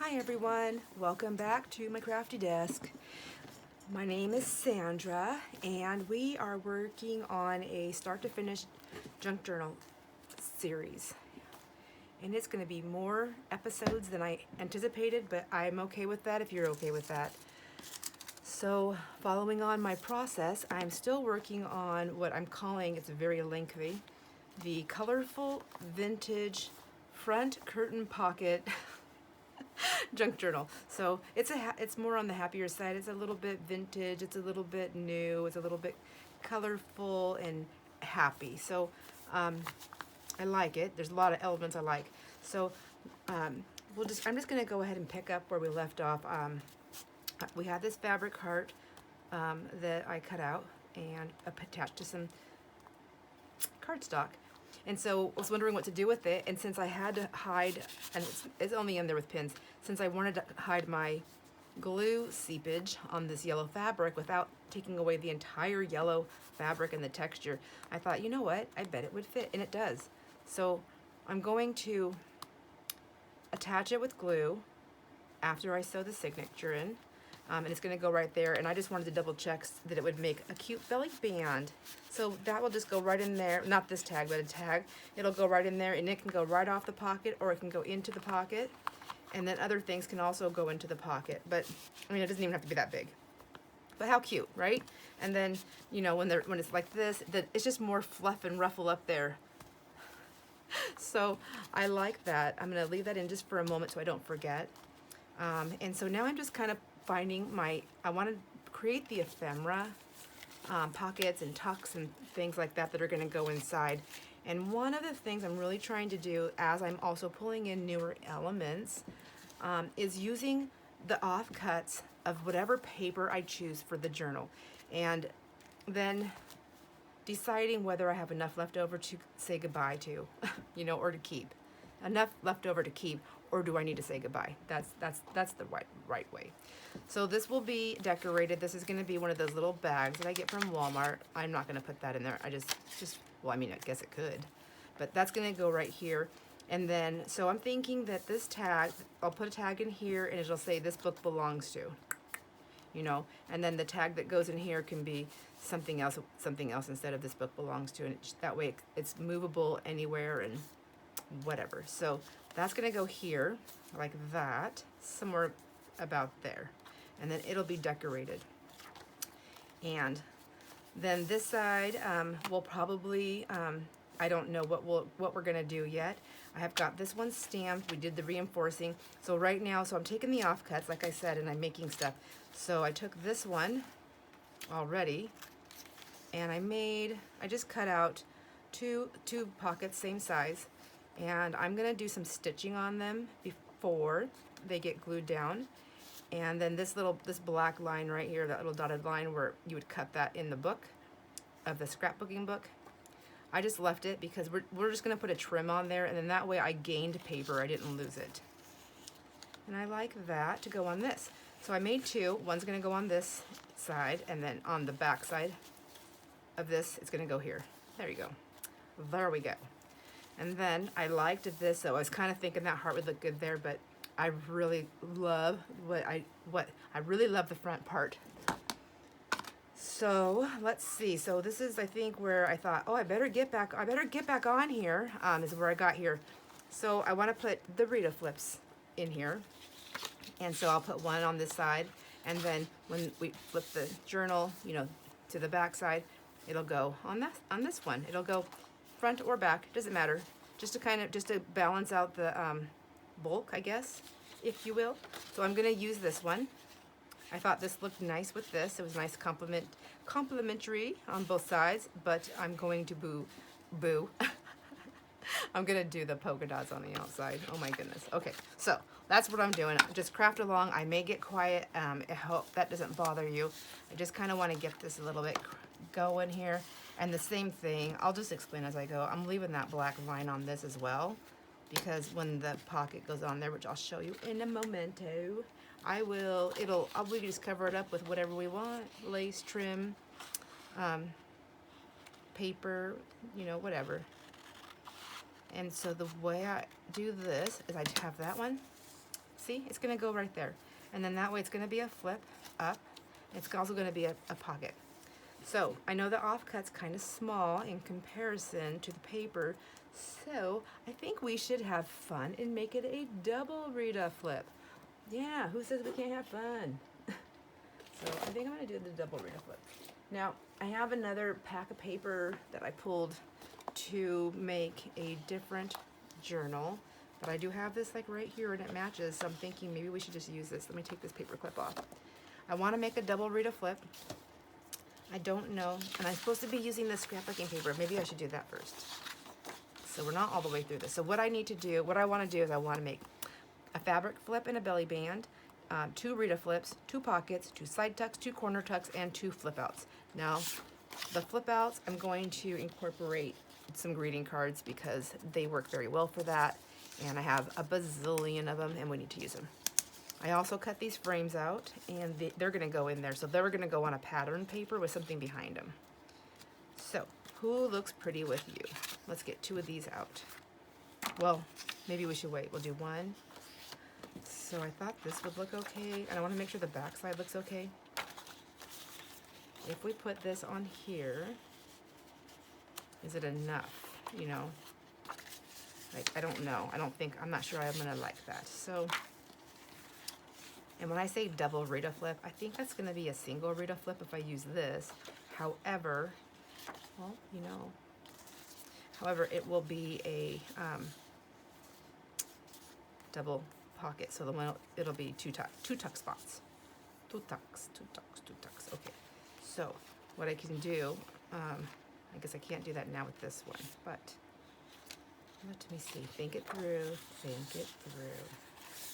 Hi everyone, welcome back to my crafty desk. My name is Sandra and we are working on a start to finish junk journal series. And it's going to be more episodes than I anticipated, but I'm okay with that if you're okay with that. So following on my process, I'm still working on what I'm calling, it's very lengthy, the colorful vintage front curtain pocket junk journal. So it's more on the happier side. It's a little bit vintage, it's a little bit new, it's a little bit colorful and happy. So I like it. There's a lot of elements I like. So I'm just gonna go ahead and pick up where we left off. We had this fabric heart that I cut out and attached to some cardstock. And so I was wondering what to do with it, and since I had to hide, and it's only in there with pins, since I wanted to hide my glue seepage on this yellow fabric without taking away the entire yellow fabric and the texture, I thought, you know what, I bet it would fit, and it does. So I'm going to attach it with glue after I sew the signature in. And it's going to go right there, and I just wanted to double check that it would make a cute belly band. So that will just go right in there, not this tag, but a tag. It'll go right in there, and it can go right off the pocket, or it can go into the pocket, and then other things can also go into the pocket. But I mean, it doesn't even have to be that big. But how cute, right? And then, you know, when it's like this, it's just more fluff and ruffle up there. So I like that. I'm going to leave that in just for a moment so I don't forget. And so now I'm just kind of finding I want to create the ephemera pockets and tucks and things like that are going to go inside. And one of the things I'm really trying to do, as I'm also pulling in newer elements, is using the offcuts of whatever paper I choose for the journal, and then deciding whether I have enough left over to say goodbye to, you know, or to keep. Enough left over to keep, or do I need to say goodbye? That's the right way. So this will be decorated. This is going to be one of those little bags that I get from Walmart. I'm not going to put that in there. I just well, I mean, I guess it could, but that's going to go right here. And then, so I'm thinking that this tag, I'll put a tag in here, and it'll say this book belongs to, you know, and then the tag that goes in here can be something else instead of this book belongs to, and that way it's movable anywhere and whatever. So that's gonna go here like that, somewhere about there, and then it'll be decorated. And then this side will probably I don't know what we're gonna do yet. I have got this one stamped. We did the reinforcing. So right now, so I'm taking the offcuts, like I said, and I'm making stuff. So I took this one already, and I just cut out two pockets, same size, and I'm gonna do some stitching on them before they get glued down. And then this black line right here, that little dotted line where you would cut that in the book of the scrapbooking book, I just left it because we're just gonna put a trim on there, and then that way I gained paper, I didn't lose it. And I like that to go on this. So I made two. One's gonna go on this side, and then on the back side of this, it's gonna go here. There you go. There we go. And then I liked this, so I was kind of thinking that heart would look good there, but I really love I really love the front part. So let's see. So this is, I think, where I thought, oh, I better get back on here, is where I got here. So I want to put the Rita flips in here. And so I'll put one on this side, and then when we flip the journal, you know, to the back side, it'll go on this one. It'll go front or back, doesn't matter. Just to balance out the bulk, I guess, if you will. So I'm gonna use this one. I thought this looked nice with this. It was nice complimentary on both sides, but I'm going to boo. I'm gonna do the polka dots on the outside. Oh my goodness. Okay, so that's what I'm doing. Just craft along. I may get quiet. I hope that doesn't bother you. I just kind of want to get this a little bit going here. And the same thing, I'll just explain as I go. I'm leaving that black line on this as well, because when the pocket goes on there, which I'll show you in a momento, we just cover it up with whatever we want, lace, trim, paper, you know, whatever. And so the way I do this is I have that one See, it's gonna go right there. And then that way it's gonna be a flip up. It's also gonna be a pocket. So I know the offcut's kind of small in comparison to the paper, so I think we should have fun and make it a double Rita flip. Yeah, who says we can't have fun? So I think I'm gonna do the double Rita flip. Now, I have another pack of paper that I pulled to make a different journal, but I do have this like right here and it matches, so I'm thinking maybe we should just use this. Let me take this paper clip off. I wanna make a double Rita flip. I don't know, and I'm supposed to be using the scrapbooking paper. Maybe I should do that first. So we're not all the way through this. So what I need to do, what I wanna do is I wanna make a fabric flip and a belly band, 2 Rita flips, 2 pockets, 2 side tucks, 2 corner tucks, and 2 flip outs. Now, the flip outs, I'm going to incorporate some greeting cards because they work very well for that, and I have a bazillion of them, and we need to use them. I also cut these frames out, and they're gonna go in there, so they're gonna go on a pattern paper with something behind them. So, who looks pretty with you? Let's get 2 of these out. Well, maybe we should wait. We'll do 1. So I thought this would look okay, and I wanna make sure the back side looks okay. If we put this on here, is it enough? You know, like, I don't know. I'm not sure I'm gonna like that. So, and when I say double Rita flip, I think that's gonna be a single Rita flip if I use this. However, well, you know, however, it will be a double pocket. So it'll be two tuck spots. 2 tucks. Okay. So what I can do, I guess I can't do that now with this one, but let me see. Think it through.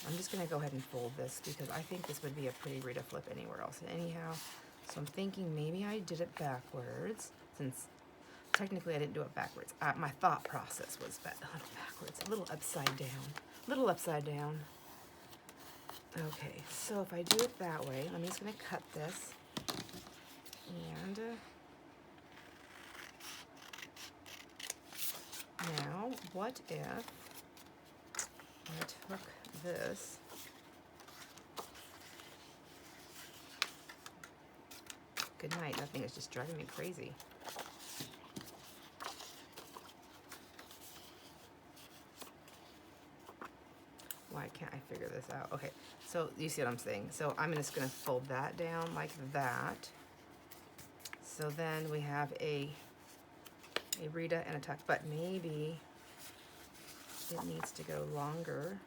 I'm just gonna go ahead and fold this because I think this would be a pretty Rita flip anywhere else. Anyhow, so I'm thinking maybe I did it backwards, since technically I didn't do it backwards. My thought process was a little backwards, a little upside down. Okay, so if I do it that way, I'm just gonna cut this, and now what if I took this good night, that thing is just driving me crazy. Why can't I figure this out? Okay, so you see what I'm saying. So I'm just gonna fold that down like that. So then we have a Rita and a tuck, but maybe it needs to go longer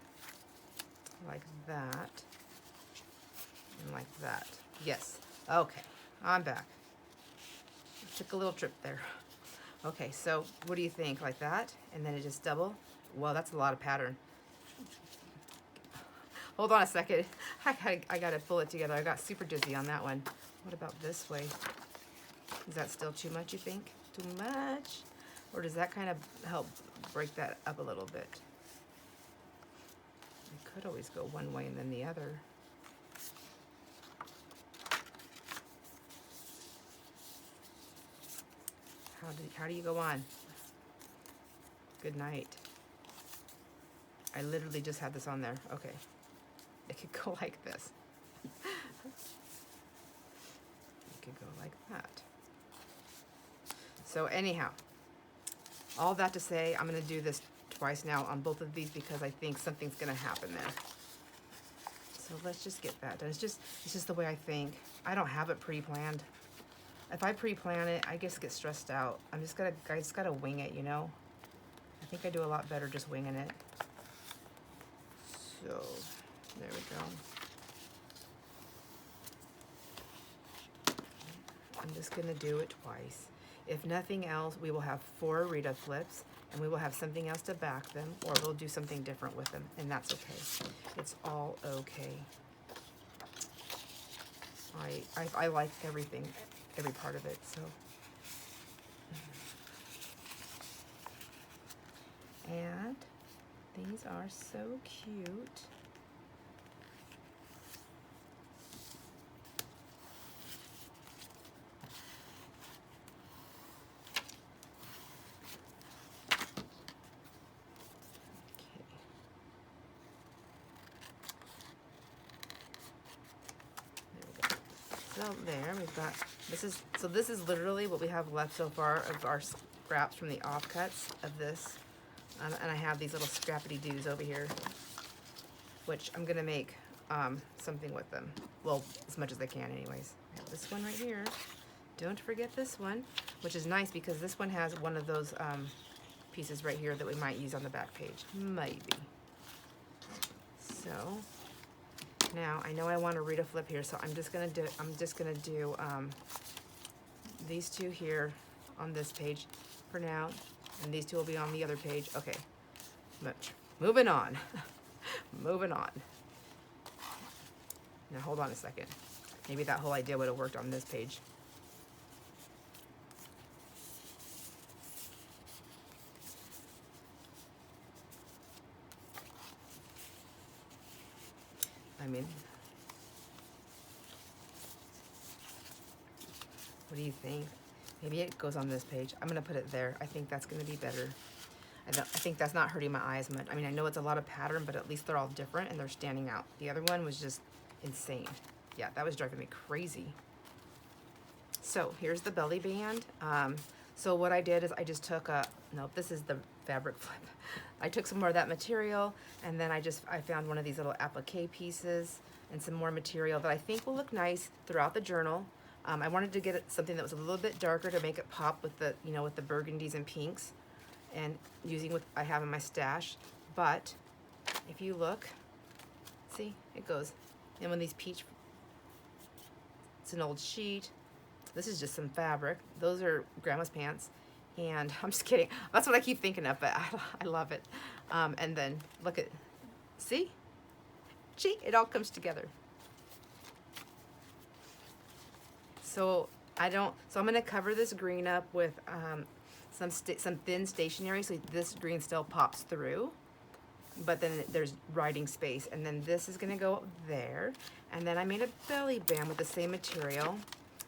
like that and like that. Yes, okay, I'm back. Took a little trip there. Okay, so what do you think? Like that, and then it just double? Well, that's a lot of pattern. Hold on a second. I gotta pull it together. I got super dizzy on that one. What about this way? Is that still too much, you think? Too much? Or does that kind of help break that up a little bit? I could always go one way and then the other. How do you go on? Good night. I literally just had this on there. Okay. It could go like this. It could go like that. So anyhow, all that to say, I'm going to do this twice now on both of these because I think something's going to happen there. So let's just get that done. It's just the way I think. I don't have it pre-planned. If I pre-plan it, I just get stressed out. I just gotta wing it, you know? I think I do a lot better just winging it. So, there we go. I'm just gonna do it twice. If nothing else, we will have 4 Rita flips, and we will have something else to back them, or we'll do something different with them, and that's okay. It's all okay. I like everything, every part of it, so. And these are so cute. So there, we've got, this is literally what we have left so far of our scraps from the offcuts of this. And I have these little scrappity-doos over here, which I'm gonna make something with them. Well, as much as I can anyways. I have this one right here. Don't forget this one, which is nice because this one has one of those pieces right here that we might use on the back page. Maybe. So now I know I want to read a flip here, so I'm just gonna do these two here on this page for now, and these two will be on the other page. Okay, moving on. Moving on. Now hold on a second. Maybe that whole idea would have worked on this page. I mean, what do you think? Maybe it goes on this page. I'm gonna put it there. I think that's gonna be better. I think that's not hurting my eyes much. I mean, I know it's a lot of pattern, but at least they're all different and they're standing out. The other one was just insane. Yeah, that was driving me crazy. So here's the belly band. So what I did is I just took this is the fabric flip. I took some more of that material, and then I found one of these little applique pieces and some more material that I think will look nice throughout the journal. I wanted to get something that was a little bit darker to make it pop with the, with the burgundies and pinks, and using what I have in my stash. But if you look, see, it goes in with these peach. It's an old sheet. This is just some fabric. Those are grandma's pants. And I'm just kidding. That's what I keep thinking of, but I love it. And then look at, see? Gee, it all comes together. So I'm gonna cover this green up with some thin stationery, so this green still pops through. But then there's writing space, and then this is gonna go there. And then I made a belly band with the same material.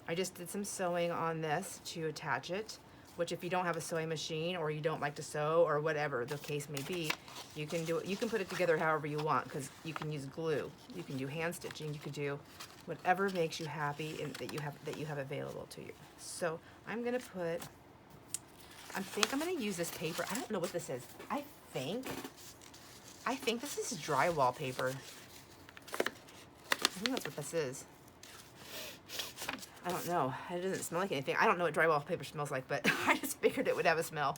I just did some sewing on this to attach it, which if you don't have a sewing machine or you don't like to sew or whatever the case may be, you can do it. You can put it together however you want, because you can use glue, you can do hand stitching, you can do whatever makes you happy and that you have available to you. So I'm gonna I think I'm gonna use this paper. I don't know what this is. I think this is drywall paper. I think that's what this is. I don't know. It doesn't smell like anything. I don't know what drywall paper smells like, but I just figured it would have a smell.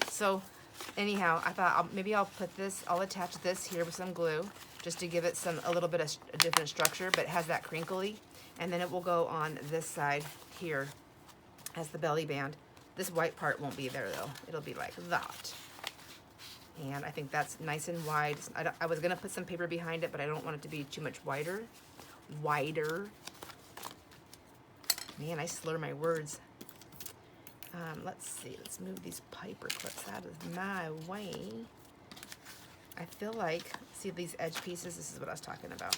So anyhow, I thought maybe I'll attach this here with some glue just to give it a little bit of a different structure, but it has that crinkly. And then it will go on this side here as the belly band. This white part won't be there though. It'll be like that. And I think that's nice and wide. I was gonna put some paper behind it, but I don't want it to be too much wider. Man, I slur my words. Let's see, let's move these paper clips out of my way. I feel like, see these edge pieces, this is what I was talking about.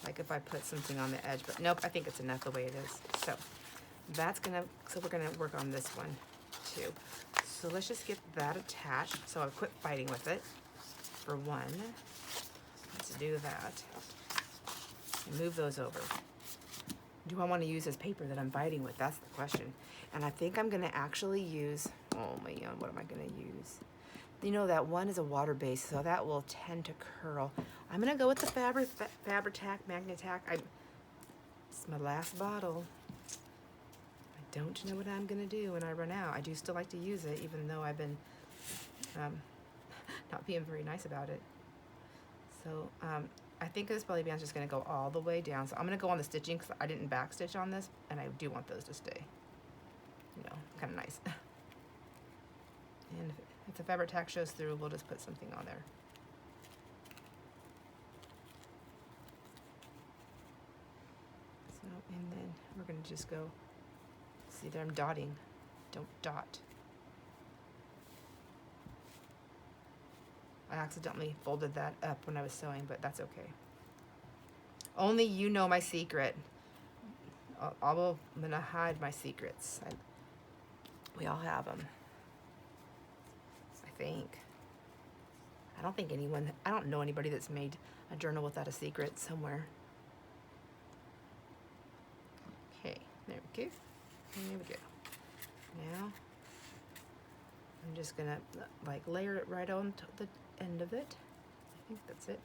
Like if I put something on the edge, but nope, I think it's enough the way it is. So we're gonna work on this one too. So let's just get that attached. So I'll quit fighting with it for one. Let's do that. And move those over. Do I want to use this paper that I'm biting with? That's the question. And I think I'm gonna actually use, oh man, what am I gonna use? That one is a water base, so that will tend to curl. I'm gonna go with the Fabri-Tac Magnatac. It's my last bottle. I don't know what I'm gonna do when I run out. I do still like to use it, even though I've been not being very nice about it. So I think this belly band's just gonna go all the way down. So I'm gonna go on the stitching because I didn't back stitch on this, and I do want those to stay, kind of nice. And if the Fabri-Tac shows through, we'll just put something on there. So, and then we're gonna just go, see there, I'm dotting. Don't dot. I accidentally folded that up when I was sewing, but that's okay. Only you know my secret. I'm gonna hide my secrets. We all have them. I think. I don't know anybody that's made a journal without a secret somewhere. Okay, there we go. There we go. Now, I'm just gonna like layer it right on to the end of it. I think that's it.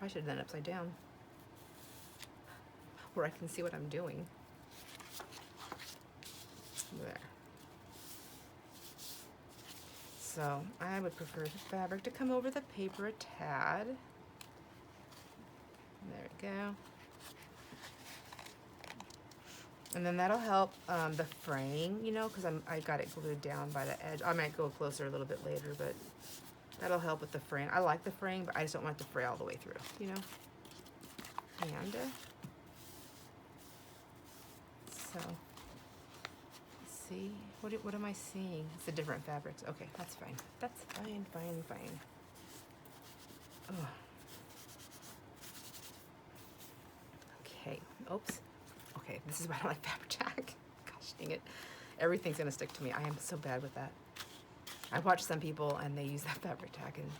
I should have done it upside down, where I can see what I'm doing. There. So I would prefer the fabric to come over the paper a tad. There we go. And then that'll help the fraying, you know, because I got it glued down by the edge. I might go closer a little bit later, but that'll help with the fraying. I like the fraying, but I just don't want it to fray all the way through, you know. And so, let's see, what am I seeing? It's the different fabrics. Okay, that's fine. That's fine, fine, fine. Ugh. Okay, oops. Okay, this is why I don't like fabric tack. Gosh dang it. Everything's gonna stick to me. I am so bad with that. I watch some people and they use that fabric tack and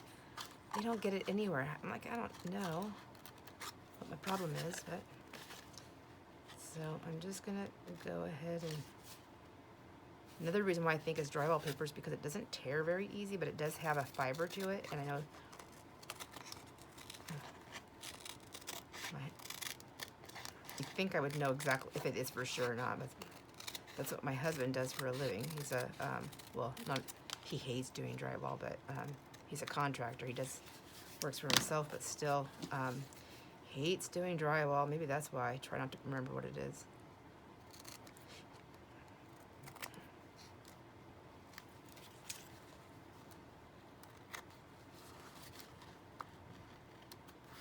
they don't get it anywhere. I'm like, I don't know what my problem is, but so I'm just gonna go ahead and another reason why I think is drywall paper is because it doesn't tear very easy, but it does have a fiber to it, and I know I think I would know exactly if it is for sure or not, but that's what my husband does for a living. He's a, well, not, he hates doing drywall, but he's a contractor. He works for himself, but still hates doing drywall. Maybe that's why I try not to remember what it is.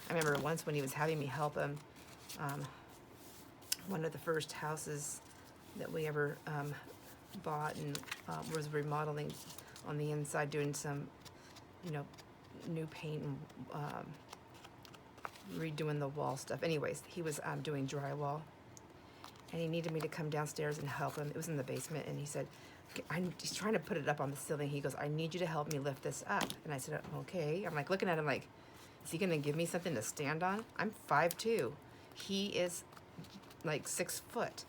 I remember once when he was having me help him, one of the first houses that we ever bought and was remodeling on the inside, doing some, you know, new paint and redoing the wall stuff. Anyways, he was doing drywall, and he needed me to come downstairs and help him. It was in the basement, and he said, he's trying to put it up on the ceiling. He goes, I need you to help me lift this up. And I said, okay. I'm like looking at him like, is he gonna give me something to stand on? I'm 5'2". He is like 6 foot.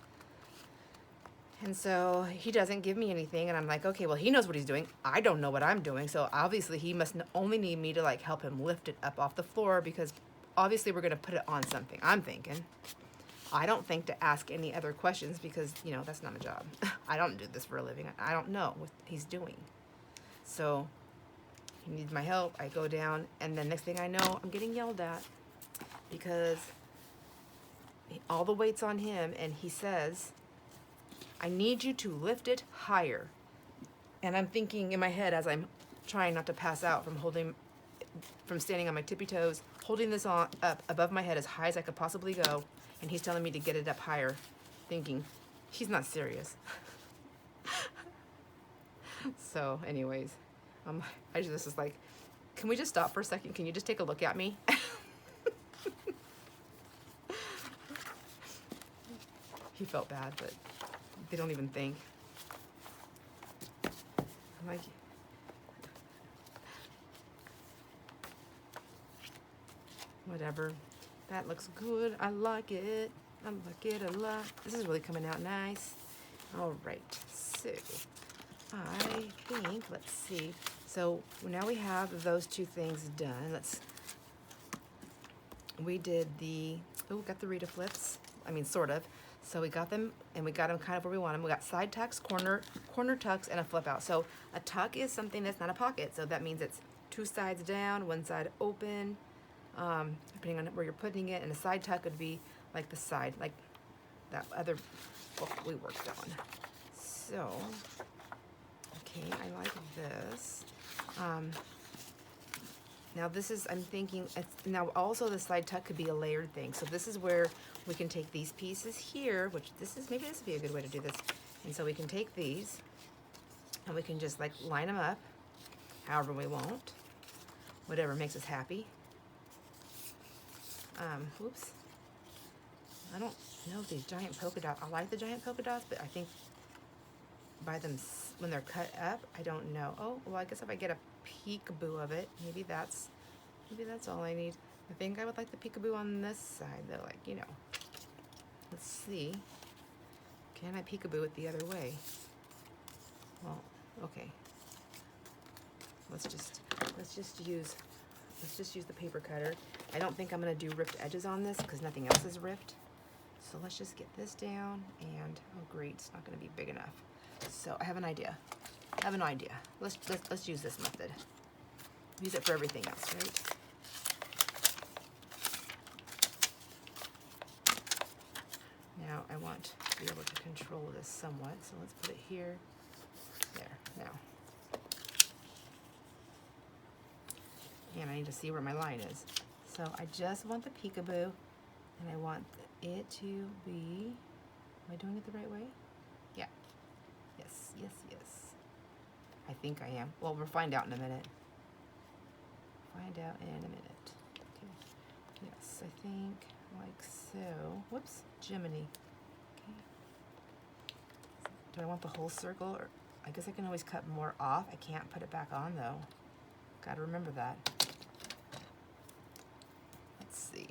And so he doesn't give me anything, and I'm like, okay, well, he knows what he's doing. I don't know what I'm doing, so obviously he must only need me to like help him lift it up off the floor, because obviously we're gonna put it on something. I'm thinking. I don't think to ask any other questions, because, you know, that's not my job. I don't do this for a living. I don't know what he's doing. So he needs my help. I go down, and then next thing I know, I'm getting yelled at because all the weight's on him, and he says, I need you to lift it higher. And I'm thinking in my head, as I'm trying not to pass out from standing on my tippy toes, holding this on up above my head as high as I could possibly go, and he's telling me to get it up higher, thinking he's not serious. So anyways, I just was like, can we just stop for a second? Can you just take a look at me? He felt bad, but they don't even think. I'm like, whatever. That looks good. I like it. I like it a lot. This is really coming out nice. All right, so I think, let's see. So now we have those two things done. We did got the Rita flips. I mean, sort of. So we got them, and we got them kind of where we want them. We got side tucks, corner tucks, and a flip out. So a tuck is something that's not a pocket. So that means it's two sides down, one side open, depending on where you're putting it. And a side tuck would be like the side, like that other book we worked on. So, okay, I like this. Now this is, I'm thinking, now also the side tuck could be a layered thing. So this is where we can take these pieces here, which maybe this would be a good way to do this. And so we can take these, and we can just like line them up however we want, whatever makes us happy. Oops. I don't know if these giant polka dots, I like the giant polka dots, but I think by them, when they're cut up, I don't know. Oh, well, I guess if I get a peekaboo of it, maybe that's all I need. I think I would like the peekaboo on this side, though, like, you know. Let's see. Can I peekaboo it the other way? Well, okay. Let's just use the paper cutter. I don't think I'm gonna do ripped edges on this because nothing else is ripped. So let's just get this down, and oh great, it's not gonna be big enough. So I have an idea. Let's use this method. Use it for everything else, right? Now I want to be able to control this somewhat, so let's put it here. There, now. And I need to see where my line is. So I just want the peekaboo, and I want it to be, am I doing it the right way? Yeah. Yes, yes, yes. I think I am. Well, we'll find out in a minute. Find out in a minute. Okay. Yes, I think like so. Whoops, Jiminy. Okay. Do I want the whole circle, or I guess I can always cut more off. I can't put it back on though. Gotta remember that. Let's see.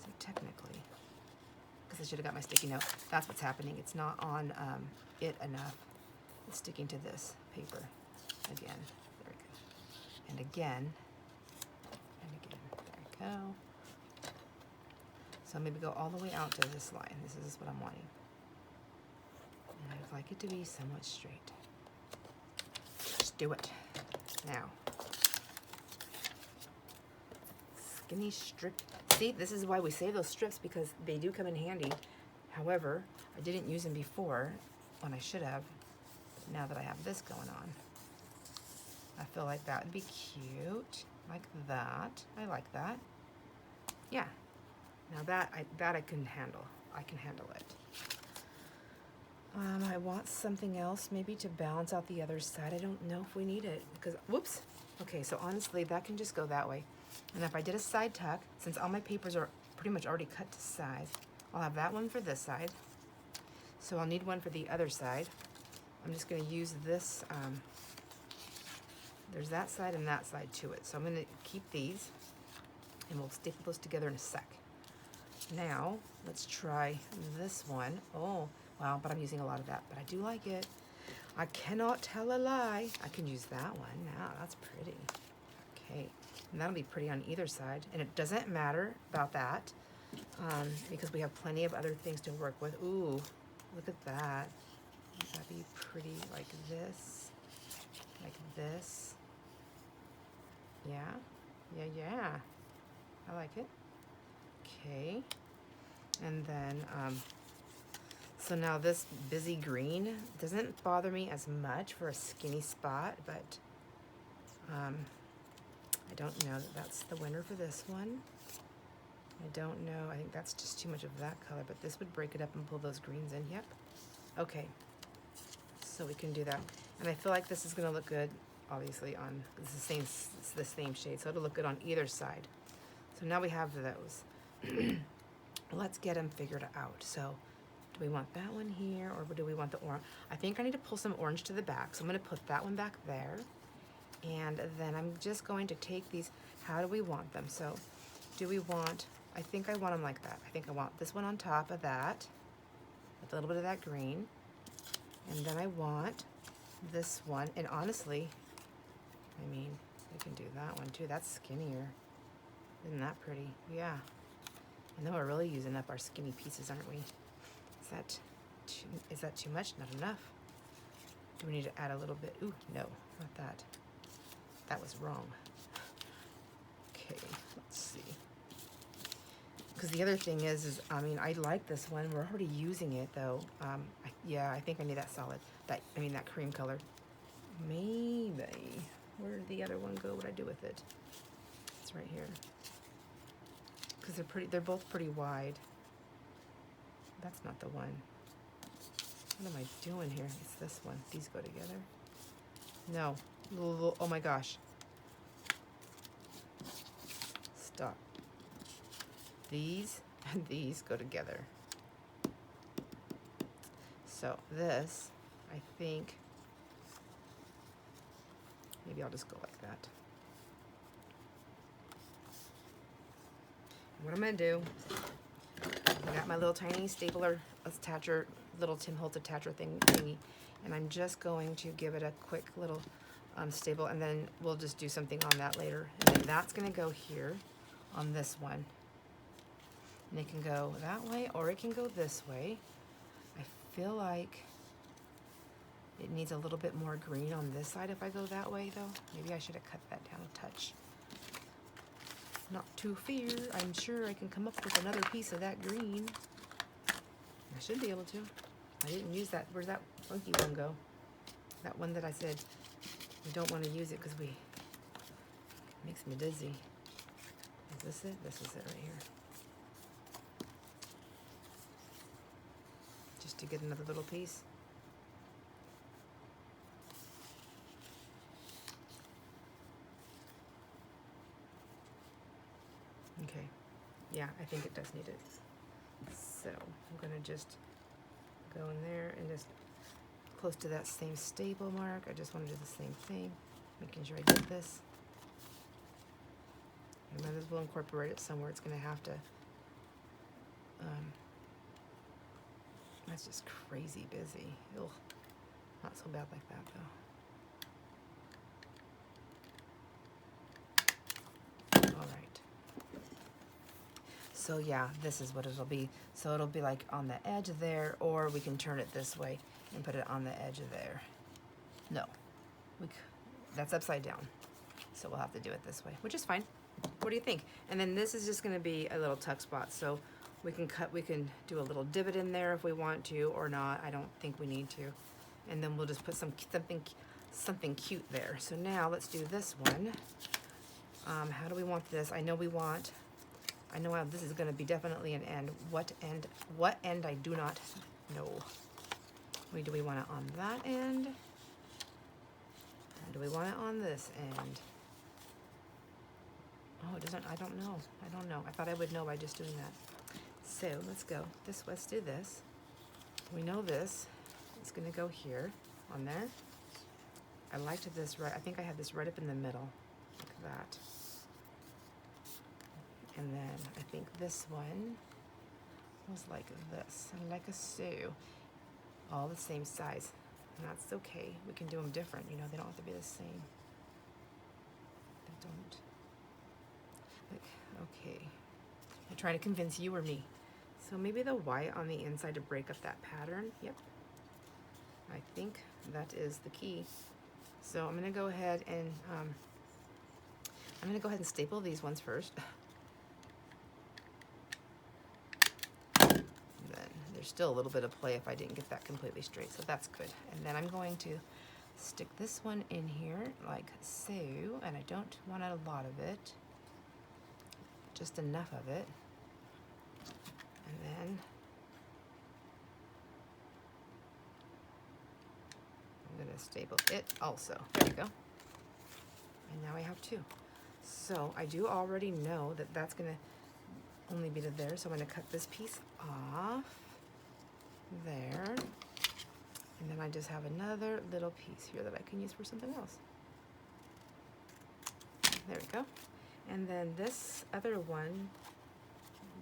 So technically, because I should have got my sticky note. That's what's happening. It's not on it enough. It's sticking to this paper. Again. There we go. And again. And again. There we go. So maybe go all the way out to this line. This is what I'm wanting. And I'd like it to be somewhat straight. Just do it. Now. Skinny strip. See, this is why we save those strips, because they do come in handy. However, I didn't use them before when I should have. Now that I have this going on, I feel like that would be cute, like that. I like that. Yeah. Now that I can handle. I can handle it. I want something else maybe to balance out the other side. I don't know if we need it because, whoops. Okay, so honestly, that can just go that way. And if I did a side tuck, since all my papers are pretty much already cut to size, I'll have that one for this side. So I'll need one for the other side. I'm just going to use this, there's that side and that side to it. So I'm going to keep these, and we'll staple those together in a sec. Now, let's try this one. Oh, wow, but I'm using a lot of that, but I do like it. I cannot tell a lie. I can use that one. Now, that's pretty. Okay, and that'll be pretty on either side. And it doesn't matter about that because we have plenty of other things to work with. Ooh, look at that. That'd be pretty like this, like this. Yeah, yeah, yeah. I like it. Okay, and then, so now this busy green doesn't bother me as much for a skinny spot, but I don't know that that's the winner for this one. I don't know. I think that's just too much of that color, but this would break it up and pull those greens in. Yep. Okay. So we can do that, and I feel like this is going to look good, obviously, on it's the same shade, so it'll look good on either side. So now we have those. Let's get them figured out. So do we want that one here, or do we want the orange? I think I need to pull some orange to the back, so I'm going to put that one back there, and then I'm just going to take these. How do we want them? So do we want, I think I want them like that. I think I want this one on top of that with a little bit of that green. And then I want this one, and honestly, I mean, I can do that one too. That's skinnier. Isn't that pretty? Yeah. And then we're really using up our skinny pieces, aren't we? Is that too much? Not enough. Do we need to add a little bit? Ooh, no, not that. That was wrong. Okay, let's see. Because the other thing is, I mean, I like this one. We're already using it though. Yeah, I think I need that solid. That cream color. Maybe. Where did the other one go? What do I do with it? It's right here. Because they're both pretty wide. That's not the one. What am I doing here? It's this one. These go together. No. Oh my gosh. Stop. These and these go together. So this, I think, maybe I'll just go like that. What I'm gonna do, I got my little tiny stapler attacher, little Tim Holtz attacher thingy, and I'm just going to give it a quick little staple, and then we'll just do something on that later. And then that's going to go here on this one. And it can go that way, or it can go this way. I feel like it needs a little bit more green on this side if I go that way, though. Maybe I should have cut that down a touch. Not to fear, I'm sure I can come up with another piece of that green. I should be able to. I didn't use that. Where'd that funky one go? That one that I said we don't want to use it because it makes me dizzy. Is this it? This is it right here. Just to get another little piece. Okay, yeah, I think it does need it. So I'm gonna just go in there and just close to that same staple mark. I just want to do the same thing, making sure I get this. I might as well incorporate it somewhere. It's gonna have to. That's just crazy busy. Ugh. Not so bad like that though. All right. So yeah, this is what it'll be. So it'll be like on the edge of there, or we can turn it this way and put it on the edge of there. No, that's upside down. So we'll have to do it this way, which is fine. What do you think? And then this is just gonna be a little tuck spot. So we can do a little divot in there if we want to, or not. I don't think we need to. And then we'll just put something cute there. So now let's do this one. How do we want this? I know how this is going to be definitely an end. What end I do not know. Do we want it on that end? Or do we want it on this end? Oh, it doesn't, I don't know. I thought I would know by just doing that. So let's go. Let's do this. We know this. It's going to go here on there. I liked this I think I had this right up in the middle, like that. And then I think this one was like this, and like a so. All the same size. And that's okay. We can do them different, you know, they don't have to be the same. They don't. Like, okay. I'm trying to convince you or me. So maybe the white on the inside to break up that pattern. Yep. I think that is the key. So I'm gonna go ahead and staple these ones first. There's still a little bit of play if I didn't get that completely straight, so that's good. And then I'm going to stick this one in here like so, and I don't want a lot of it, just enough of it. And then I'm gonna staple it also. There we go. And now I have two. So I do already know that that's gonna only be to there, so I'm gonna cut this piece off. There, and then I just have another little piece here that I can use for something else. There we go. And then this other one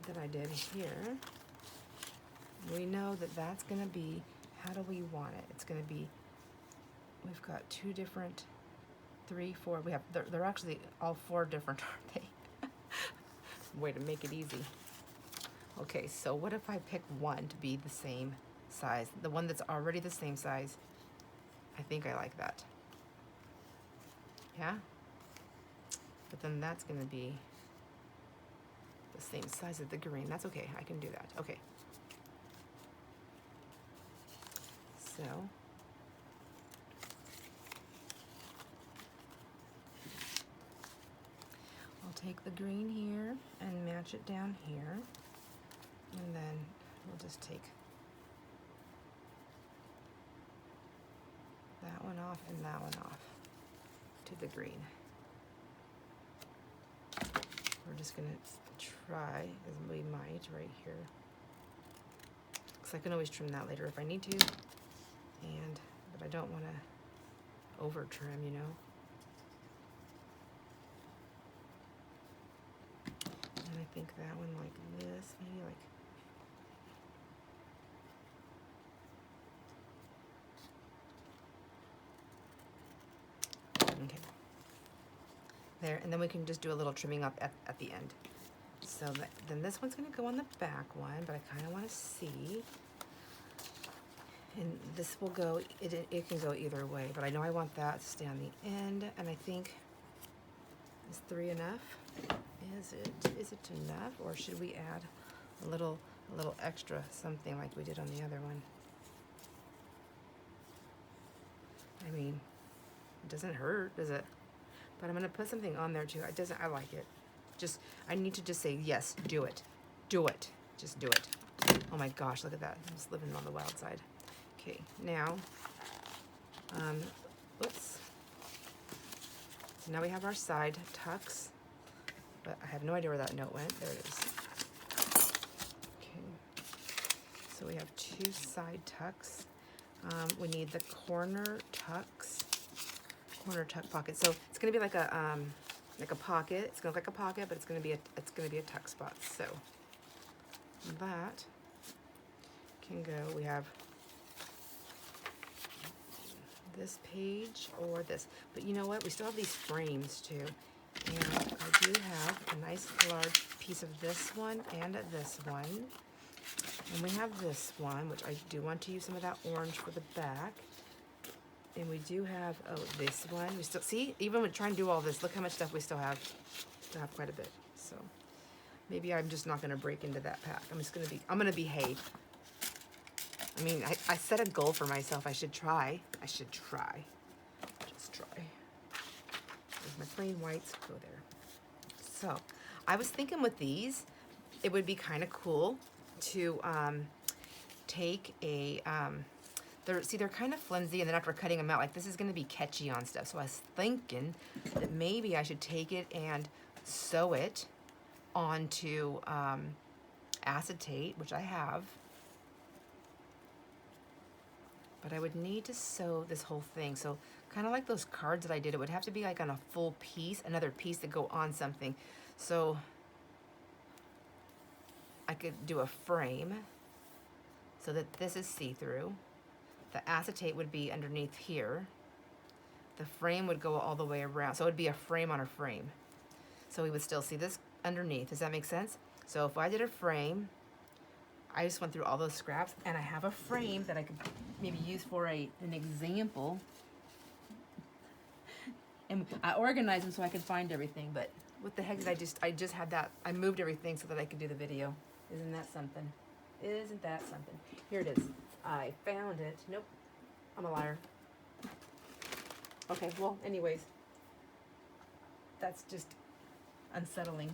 that I did here, we know that that's going to be, how do we want it? It's going to be, we've got two different, three, four, we have, they're actually all four different, aren't they? Way to make it easy. Okay, so what if I pick one to be the same size? The one that's already the same size. I think I like that. Yeah? But then that's going to be the same size as the green. That's okay. I can do that. Okay. So I'll take the green here and match it down here. And then we'll just take that one off and that one off to the green. We're just going to try, as we might, right here. Because I can always trim that later if I need to. But I don't want to over trim, you know. And I think that one like this, maybe like there, and then we can just do a little trimming up at the end. So then this one's going to go on the back one, but I kind of want to see. And this will go, it can go either way, but I know I want that to stay on the end, and I think, is 3 enough? Is it enough, or should we add a little extra something like we did on the other one? I mean, it doesn't hurt, does it? But I'm gonna put something on there too. I like it. I need to just say, yes, do it. Do it. Just do it. Oh my gosh, look at that. I'm just living on the wild side. Okay, now, oops. So now we have our side tucks, but I have no idea where that note went. There it is. Okay, so we have 2 side tucks. We need the corner tucks, corner tuck pocket. So it's gonna be like a pocket. It's gonna look like a pocket, but it's gonna be a tuck spot. So that can go. We have this page or this, but you know what? We still have these frames too, and I do have a nice large piece of this one and this one, and we have this one, which I do want to use some of that orange for the back, and we do have this one. We still see, even with trying to do all this, look how much stuff we still have. Still have quite a bit. So maybe I'm just not going to break into that pack. I'm gonna behave. I mean, I set a goal for myself. I should try. Just try. There's my plain whites. Go there. So, I was thinking with these, it would be kind of cool to take a, they're kind of flimsy, and then after cutting them out, like this is going to be catchy on stuff. So I was thinking that maybe I should take it and sew it onto acetate, which I have. But I would need to sew this whole thing. So kind of like those cards that I did, it would have to be like on a full piece, another piece to go on something. So I could do a frame so that this is see-through. The acetate would be underneath here. The frame would go all the way around. So it would be a frame on a frame. So we would still see this underneath. Does that make sense? So if I did a frame, I just went through all those scraps, and I have a frame that I could maybe use for an example. And I organized them so I could find everything, but what the heck did I just had that. I moved everything so that I could do the video. Isn't that something? Isn't that something? Here it is. I found it. Nope. I'm a liar. Okay, well, anyways. That's just unsettling.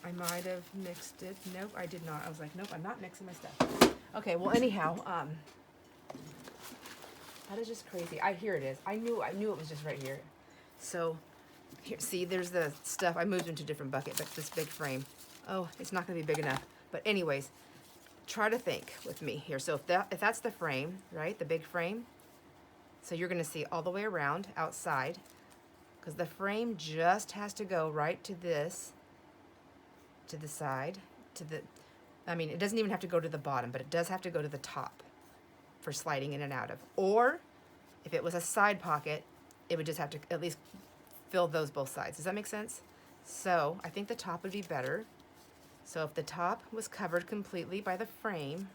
I might have mixed it. Nope, I did not. I was like, nope, I'm not mixing my stuff. Okay, well, anyhow, that is just crazy. Here it is. I knew it was just right here. So, here, see, there's the stuff. I moved into a different bucket, but this big frame. Oh, it's not going to be big enough. But anyways, try to think with me here. So if that's the frame, right, the big frame, so you're going to see all the way around outside, because the frame just has to go right to this, to the side, I mean, it doesn't even have to go to the bottom, but it does have to go to the top for sliding in and out of. Or if it was a side pocket, it would just have to at least fill those both sides. Does that make sense? So I think the top would be better. So if the top was covered completely by the frame,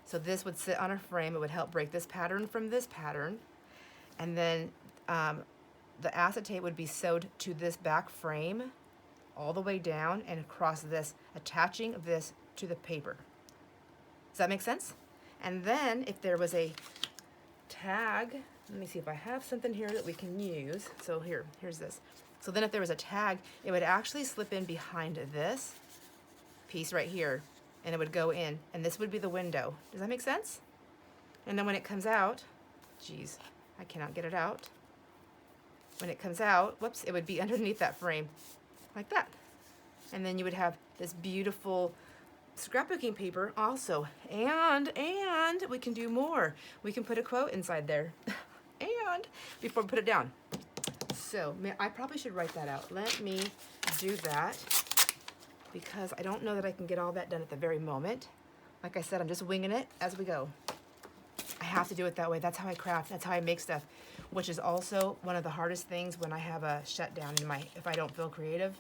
so this would sit on a frame, it would help break this pattern from this pattern, and then the acetate would be sewed to this back frame all the way down and across this, attaching this to the paper. Does that make sense? And then if there was a tag, let me see if I have something here that we can use. So here's this. So then if there was a tag, it would actually slip in behind this piece right here, and it would go in, and this would be the window. Does that make sense? And then when it comes out, geez, I cannot get it out. When it comes out, whoops, it would be underneath that frame, like that. And then you would have this beautiful scrapbooking paper also. And we can do more. We can put a quote inside there. And before we put it down. So I probably should write that out. Let me do that, because I don't know that I can get all that done at the very moment. Like I said, I'm just winging it as we go. I have to do it that way. That's how I craft. That's how I make stuff. which is also one of the hardest things when I have a shutdown in my, if I don't feel creative.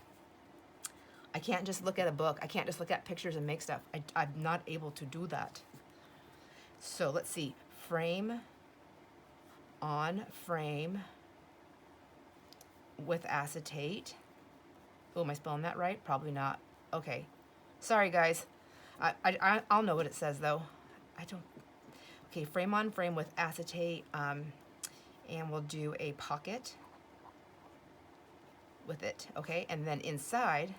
I can't just look at a book. I can't just look at pictures and make stuff. I'm not able to do that. So let's see, frame on frame with acetate. Oh, am I spelling that right? Probably not. Okay. Sorry, guys. I'll know what it says, though. I don't... Okay, frame on frame with acetate, and we'll do a pocket with it, okay? And then inside,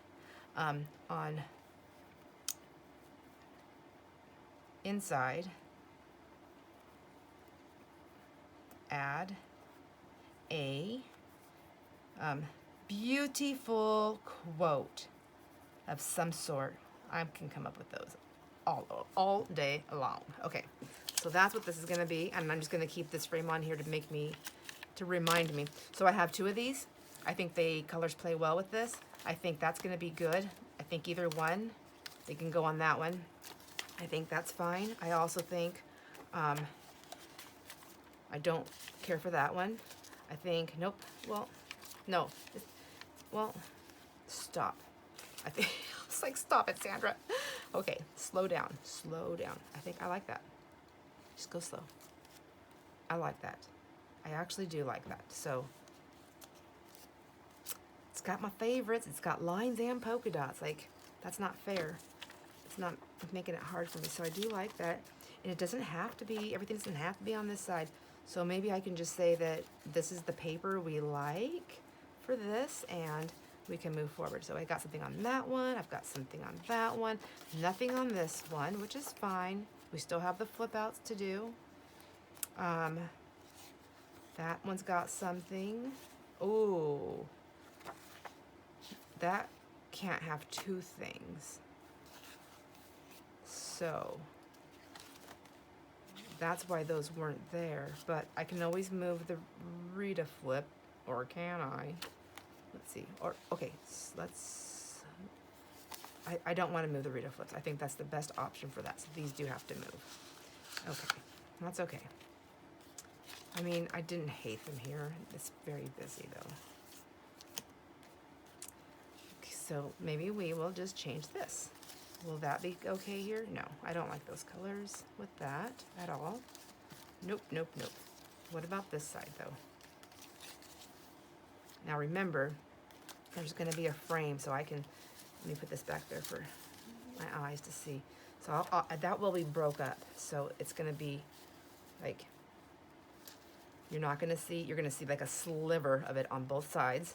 on inside, add a beautiful quote of some sort. I can come up with those all day long. Okay, so that's what this is going to be, and I'm just going to keep this frame on here to remind me. So I have 2 of these. I think the colors play well with this. I think that's going to be good. I think either one, they can go on that one. I think that's fine. I also think I don't care for that one. I think, nope, well, no, well, stop. I think, it's like, stop it, Sandra. Okay, slow down, slow down. I think I like that. Just go slow. I like that. I actually do like that. So, it's got my favorites. It's got lines and polka dots. Like, that's not fair. It's not making it hard for me. So I do like that. And it doesn't have to be, everything doesn't have to be on this side. So maybe I can just say that this is the paper we like for this, and we can move forward. So I got something on that one. I've got something on that one. Nothing on this one, which is fine. We still have the flip outs to do. That one's got something. Ooh. That can't have 2 things. So that's why those weren't there. But I can always move the Rita flip, or can I? Let's see. Or okay, let's. I don't want to move the Rita flips. I think that's the best option for that. So these do have to move. Okay, that's okay. I mean, I didn't hate them here. It's very busy though. Okay, so maybe we will just change this. Will that be okay here? No, I don't like those colors with that at all. Nope, nope, nope. What about this side though? Now remember, there's going to be a frame, so I can, let me put this back there for my eyes to see. So that will be broke up, so it's going to be like, you're not going to see, you're going to see like a sliver of it on both sides,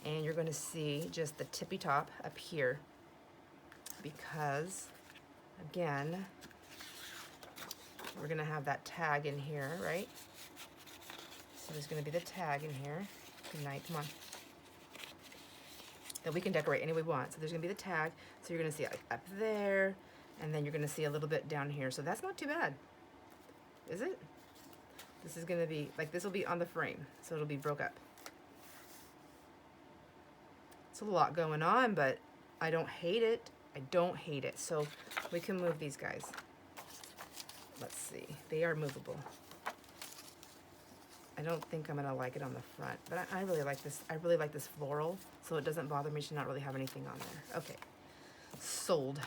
and you're going to see just the tippy top up here, because again, we're going to have that tag in here, right? So there's going to be the tag in here. Good night, come on. That we can decorate any way we want. So there's going to be the tag. So you're going to see it like up there, and then you're going to see a little bit down here. So that's not too bad, is it? This is going to be, like, this will be on the frame, so it'll be broke up. It's a lot going on, but I don't hate it. I don't hate it. So we can move these guys. Let's see. They are movable. I don't think I'm gonna like it on the front, but I really like this. I really like this floral, so it doesn't bother me to not really have anything on there. Okay, sold.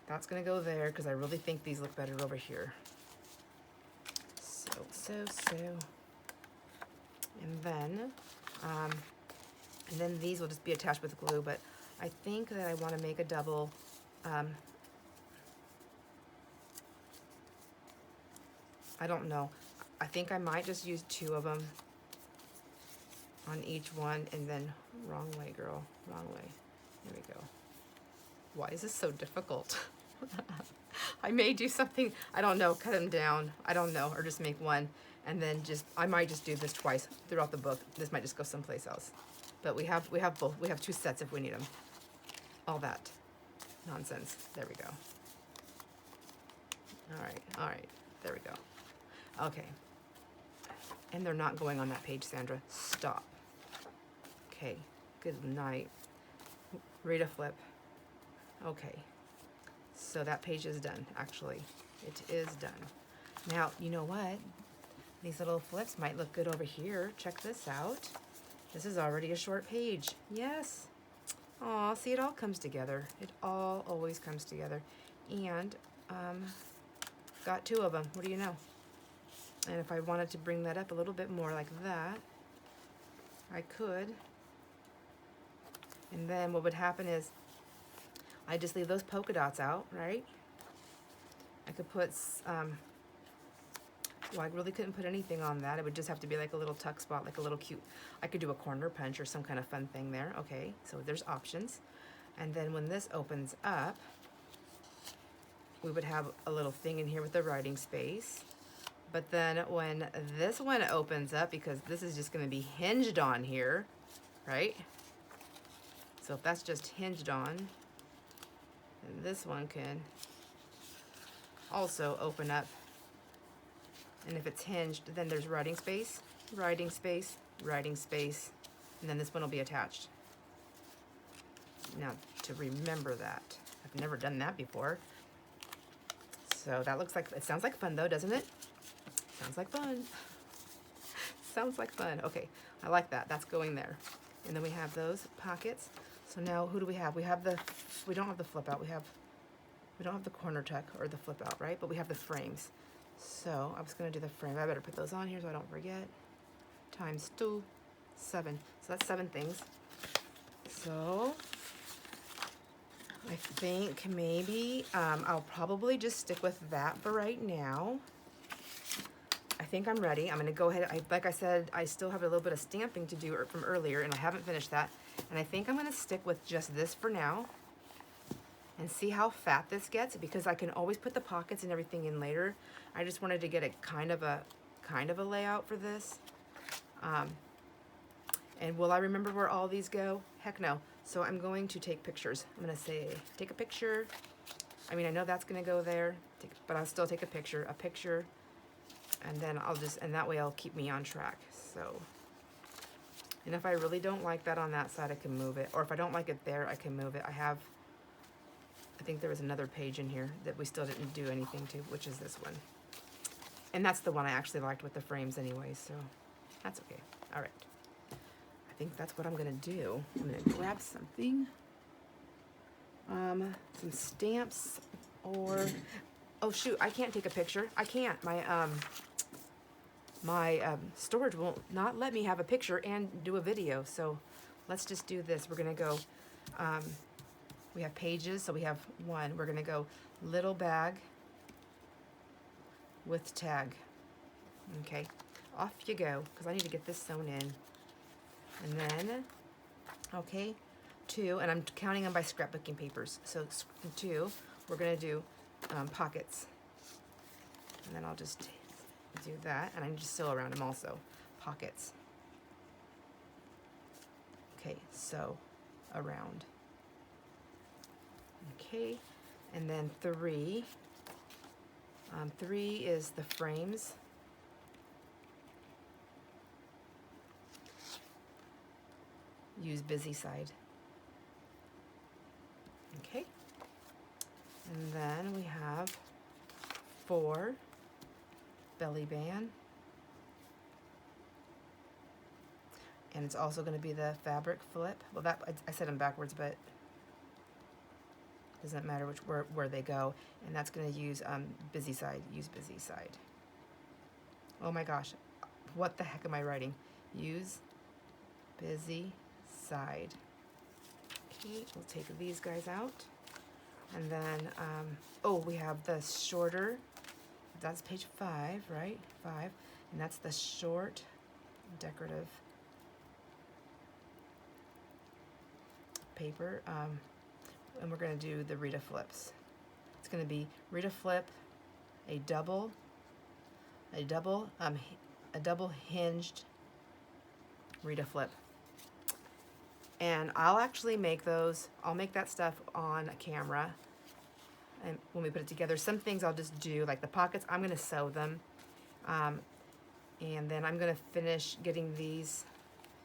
That's gonna go there because I really think these look better over here. So. And then these will just be attached with glue, but I think that I want to make a double. I don't know. I think I might just use 2 of them on each one, and then, wrong way, girl, wrong way. There we go. Why is this so difficult? I may do something, I don't know, cut them down, I don't know, or just make one, and then I might just do this twice throughout the book. This might just go someplace else. But we have both. We have 2 sets if we need them. All that nonsense. There we go. All right, there we go. Okay. And they're not going on that page, Sandra. Stop. Okay, good night. Read a flip. Okay, so that page is done, actually. It is done. Now, you know what? These little flips might look good over here. Check this out. This is already a short page. Yes. Aw, see, it all comes together. It all always comes together. And got 2 of them. What do you know? And if I wanted to bring that up a little bit more like that, I could. And then what would happen is I just leave those polka dots out, right? I could put, well, I really couldn't put anything on that. It would just have to be like a little tuck spot, like a little cute, I could do a corner punch or some kind of fun thing there. Okay, so there's options. And then when this opens up, we would have a little thing in here with the writing space. But then when this one opens up, because this is just gonna be hinged on here, right? So if that's just hinged on, then this one can also open up. And if it's hinged, then there's writing space, writing space, writing space, and then this one will be attached. Now, to remember that, I've never done that before. So that looks like, it sounds like fun though, doesn't it? Sounds like fun. Sounds like fun. Okay, I like that. That's going there. And then we have those pockets. So now who do we have? We have the, we don't have the flip out. We don't have the corner tuck or the flip out, right? But we have the frames. So I was gonna do the frame. I better put those on here so I don't forget. Times 2, 7. So that's 7 things. So I think maybe I'll probably just stick with that for right now. I think I'm ready. I'm gonna go ahead. Like I said, I still have a little bit of stamping to do from earlier, and I haven't finished that. And I think I'm gonna stick with just this for now and see how fat this gets, because I can always put the pockets and everything in later. I just wanted to get a kind of a layout for this. And will I remember where all these go? Heck no. So I'm going to take pictures. I'm gonna say, take a picture. I mean, I know that's gonna go there, but I'll still take a picture, and then I'll just, and that way I'll keep me on track. So, and if I really don't like that on that side, I can move it. Or if I don't like it there, I can move it. I think there was another page in here that we still didn't do anything to, which is this one. And that's the one I actually liked with the frames anyway, so that's okay. All right. I think that's what I'm gonna do. I'm gonna grab something. Some stamps or, oh shoot, I can't take a picture. I can't. My storage won't not let me have a picture and do a video. So let's just do this. We're gonna go, we have pages, so we have 1. We're gonna go little bag with tag. Okay, off you go, because I need to get this sewn in. And then, okay, 2, and I'm counting them by scrapbooking papers. So 2, we're gonna do pockets. And then I'll just do that, and I need to sew around them also. Pockets. Okay, sew around. Okay, and then 3. 3 is the frames. Use busy side. Okay, and then we have 4, belly band. And it's also going to be the fabric flip. Well, that I said them backwards, but doesn't matter where they go. And that's going to use busy side. Use busy side. Oh my gosh, what the heck am I writing? Use busy side. Okay, we'll take these guys out. And then, oh, we have the shorter. That's page 5, right? 5. And that's the short decorative paper. And we're going to do the Rita flips. It's going to be Rita flip, a double hinged Rita flip. And I'll actually make those, I'll make that stuff on camera. And when we put it together, some things I'll just do, like the pockets, I'm going to sew them. And then I'm going to finish getting these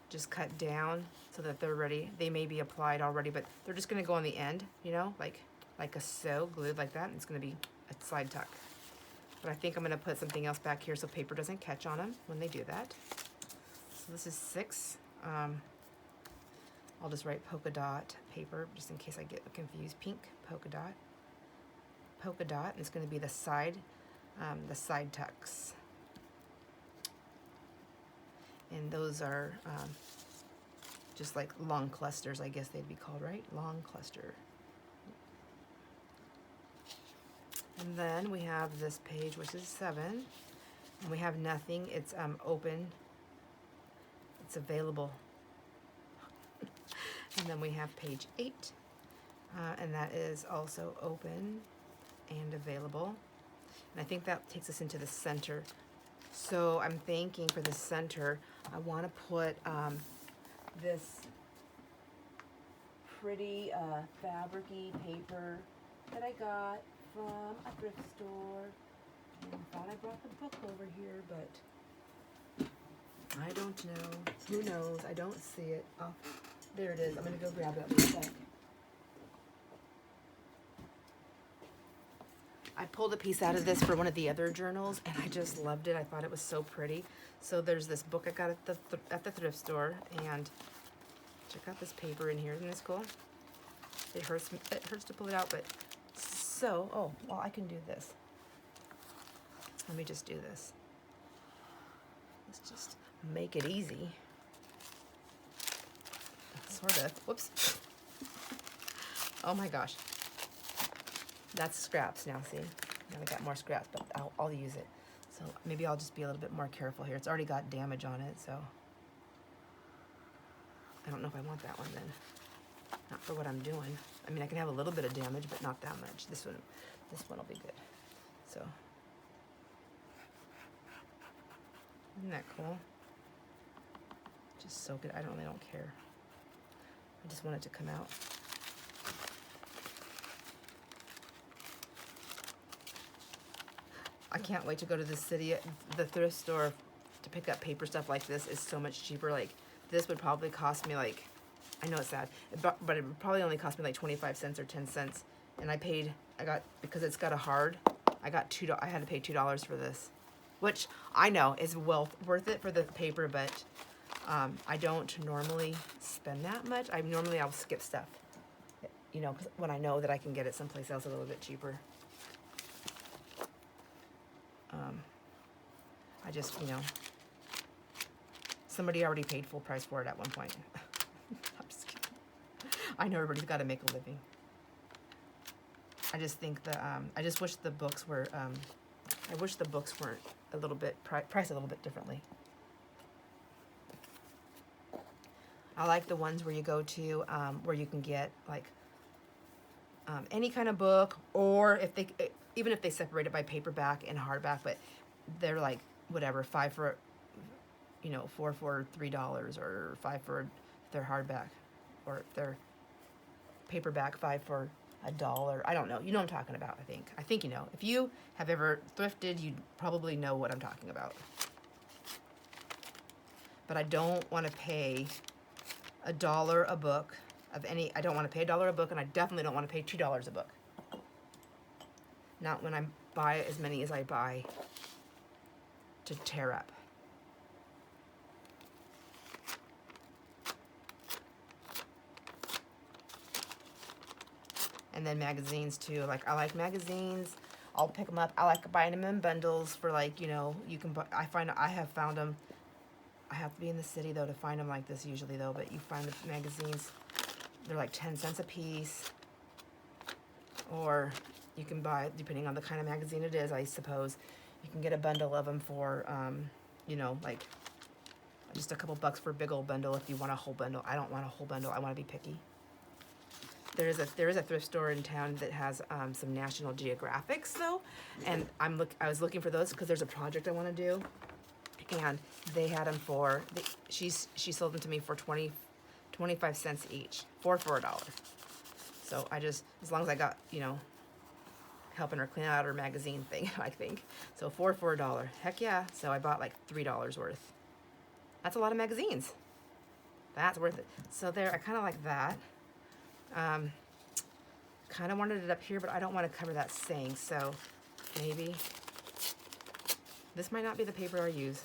just cut down so that they're ready. They may be applied already, but they're just going to go on the end, you know, like a sew, glued like that. And it's going to be a side tuck. but I think I'm going to put something else back here so paper doesn't catch on them when they do that. So this is 6. I'll just write polka dot paper just in case I get confused. Pink polka dot. Polka dot, and it's going to be the side tucks. And those are just like long clusters, I guess they'd be called, right? Long cluster. And then we have this page, which is 7, and we have nothing. It's open. It's available. And then we have page 8, and that is also open and available. And I think that takes us into the center. So I'm thinking for the center, I want to put this pretty fabric-y paper that I got from a thrift store. And I thought I brought the book over here, but I don't know. Who knows? I don't see it. Oh, there it is. I'm going to go grab it in a sec. I pulled a piece out of this for one of the other journals, and I just loved it. I thought it was so pretty. So there's this book I got at the thrift store, and check out this paper in here. Isn't this cool? It hurts to pull it out, but so, oh, well, I can do this. Let me just do this. Let's just make it easy. Sort of. Whoops. Oh my gosh. That's scraps now, see? Now I got more scraps, but I'll use it. So maybe I'll just be a little bit more careful here. It's already got damage on it, so I don't know if I want that one then. Not for what I'm doing. I mean, I can have a little bit of damage, but not that much. This one will be good. So, isn't that cool? Just soak it. I really don't care. I just want it to come out. I can't wait to go to the city, the thrift store, to pick up paper stuff like this. Is so much cheaper. Like, this would probably cost me like, I know it's sad, but it would probably only cost me like 25 cents or 10 cents. And because it's got a hard, I had to pay $2 for this, which I know is well worth it for the paper, but I don't normally spend that much. I'll skip stuff, you know, 'cause when I know that I can get it someplace else a little bit cheaper. I just, you know, somebody already paid full price for it at one point. I'm just kidding. I know everybody's got to make a living. I just think I just wish the books were, I wish the books weren't a little bit, priced a little bit differently. I like the ones where you go to, where you can get like any kind of book, or even if they separate it by paperback and hardback, but they're like, whatever, 5 for, you know, 4 for $3, or 5 for their hardback, or if they're paperback, 5 for $1. I don't know. You know what I'm talking about, I think you know. If you have ever thrifted, you probably know what I'm talking about. But I don't want to pay $1 a book of any, I don't want to pay $1 a book, and I definitely don't want to pay $2 a book. Not when I buy as many as I buy to tear up. And then magazines too. Like, I like magazines. I'll pick them up. I like buying them in bundles for, like, you know, you can buy, I have found them. I have to be in the city though to find them like this usually though, but you find the magazines, they're like 10 cents a piece. Or you can buy, depending on the kind of magazine it is, I suppose, you can get a bundle of them for, you know, like just a couple bucks for a big old bundle if you want a whole bundle. I don't want a whole bundle. I want to be picky. There is a thrift store in town that has some National Geographics though, and I was looking for those because there's a project I want to do, and they had them for she sold them to me for 25 cents each, 4 for $1. So I just, as long as I got, you know, helping her clean out her magazine thing, I think. So 4 for $1. Heck yeah. So I bought like $3 worth. That's a lot of magazines. That's worth it. So there, I kind of like that. Kind of wanted it up here, but I don't want to cover that saying. So maybe This might not be the paper I use.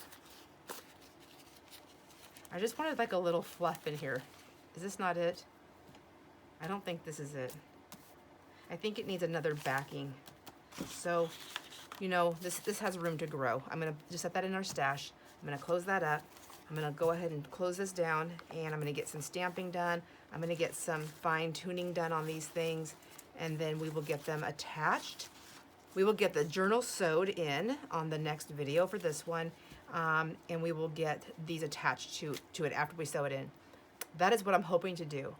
I just wanted like a little fluff in here. Is this not it? I don't think this is it. I think it needs another backing. So, you know, this has room to grow. I'm gonna just set that in our stash. I'm gonna close that up. I'm gonna go ahead and close this down, and I'm gonna get some stamping done. I'm gonna get some fine tuning done on these things, and then we will get them attached. We will get the journal sewed in on the next video for this one, and we will get these attached to it after we sew it in. That is what I'm hoping to do.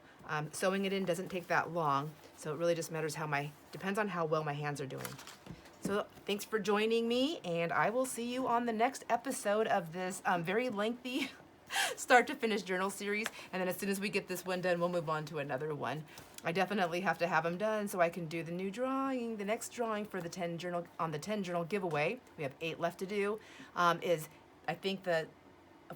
Sewing it in doesn't take that long, so it really just matters depends on how well my hands are doing. So thanks for joining me, and I will see you on the next episode of this very lengthy start to finish journal series. And then as soon as we get this one done, we'll move on to another one. I definitely have to have them done so I can do the new drawing. The next drawing for the 10 journal giveaway, we have 8 left to do, is I think the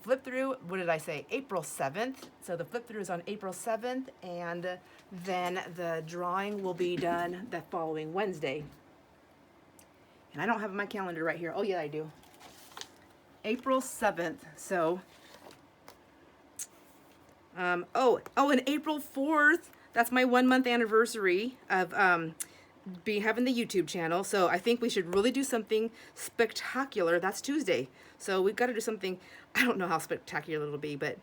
flip through, what did I say, April 7th. So the flip through is on April 7th, and then the drawing will be done the following Wednesday. And I don't have my calendar right here. Oh yeah, I do. April 7th. So, and April 4th, that's my 1-month anniversary of having the YouTube channel. So I think we should really do something spectacular. That's Tuesday. So we've got to do something, I don't know how spectacular it'll be, but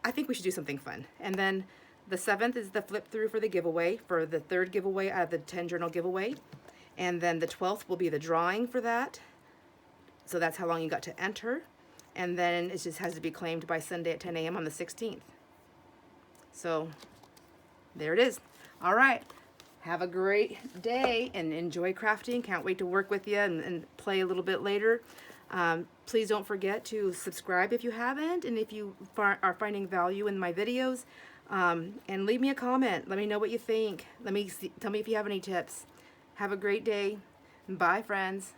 I think we should do something fun. And then the 7th is the flip through for the giveaway, for the 3rd giveaway out of the 10 journal giveaway. And then the 12th will be the drawing for that. So that's how long you got to enter. And then it just has to be claimed by Sunday at 10 a.m. on the 16th. So there it is. All right. Have a great day and enjoy crafting. Can't wait to work with you and play a little bit later. Please don't forget to subscribe if you haven't, and if you are finding value in my videos. And leave me a comment. Let me know what you think. Tell me if you have any tips. Have a great day. Bye, friends.